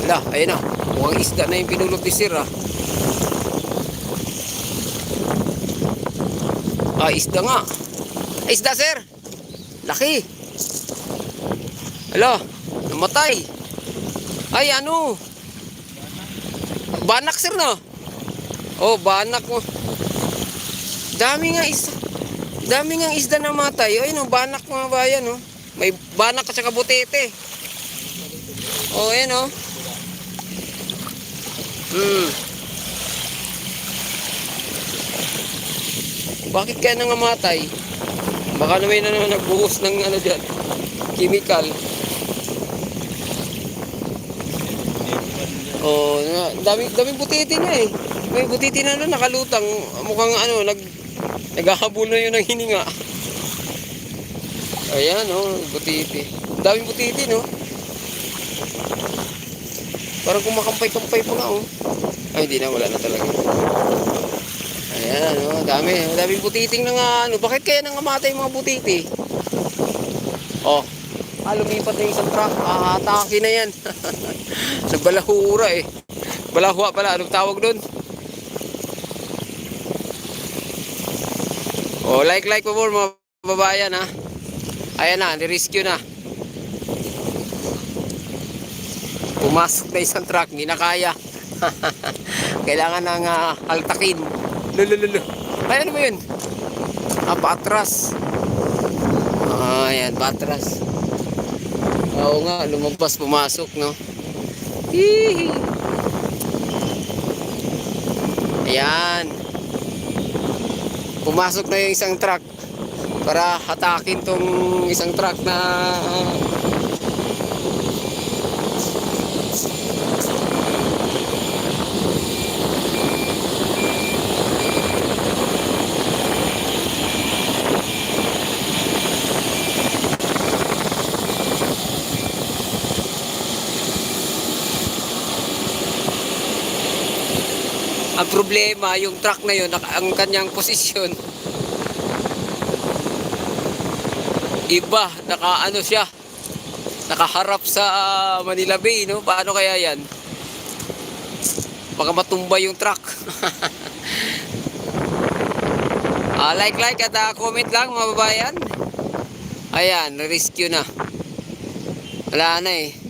Wala, ayun na. Mukhang isda na yung pinulot ni Sir ah. Ah, isda nga. Ay, isda Sir. Laki. Hala, namatay. Ay, ano? Banak Sir no? Oh, banak mo. Dami nga isda. Dami nga isda na matay. Ayun oh, banak mga bayan oh. May banak at saka butete. Oh, ayun oh. Bakit kaya nangamatay? Baka naman na naman nagbuhos ng ano dyan, chemical. Oh, daming butiti nga eh. May butiti na nakalutang. Mukhang ano, naghahabol na yun ng hininga. Ayan oh, butiti. Daming butiti no. Parang kumakampay-kampay pa nga oh. Ay, hindi na, wala na talaga. Ayan oh, daming butiting na nga ano. Bakit kaya nangamatay yung mga butiti? Oh, lumipat na yung isang truck. Atake na yan. Sa balahura eh. Balahua pala, anong tawag doon? Oh, like po mga babayan ha. Ayan na, ni-rescue na. Pumasok na isang truck, hindi na kaya. Kailangan ng haltakin. Lulululu. Ay, ano ba yun? Paatras. Ayan, paatras. Oo nga, lumabas, pumasok, no? Hihi. Ayan. Pumasok na yung isang truck para hatakin tong isang truck na ang problema, yung truck na yun, ang kanyang posisyon, iba, nakaano siya, nakaharap sa Manila Bay, no? Paano kaya yan? Baka matumba yung truck. Like at comment lang mga babayan. Ayan, rescue na. Wala na eh.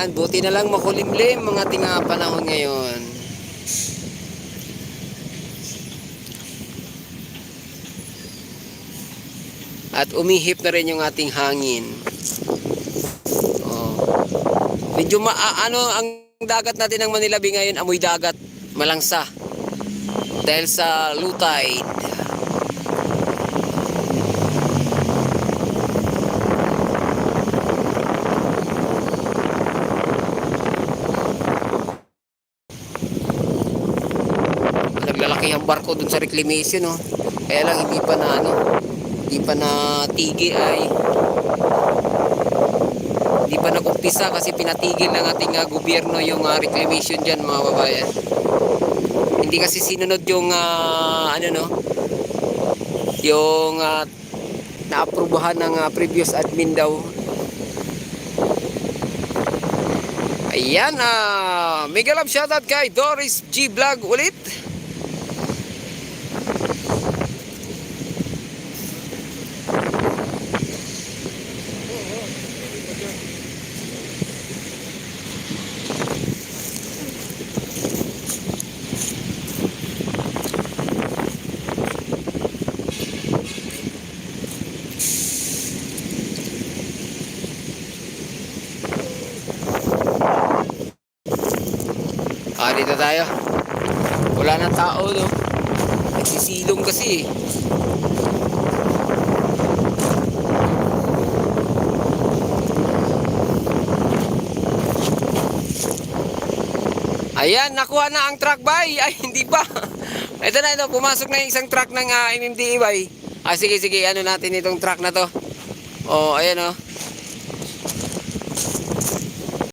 Buti na lang makulimlim mga ating panahon ngayon. At umihip na rin yung ating hangin. Oh. Medyo ano ang dagat natin ng Manila Bay ngayon, amoy dagat, malangsa. Dahil sa low tide. Naglalaki ang barko dun sa reclamation, no? Kaya lang hindi pa na tigil hindi pa nag-umpisa kasi pinatigil ng ating gobyerno yung reclamation dyan mga babayan. Hindi kasi sinunod yung yung naaprubahan ng previous admin daw. Ayan, mega love shoutout kay Doris G Vlog ulit. Dito tayo. Wala nang tao, no? Nagsisilong kasi. Ayan, nakuha na ang truck bay. Ay, hindi pa. Ito na, pumasok na yung isang truck ng MMDA bay. Sige, ano natin itong truck na to. Oh, ayan oh.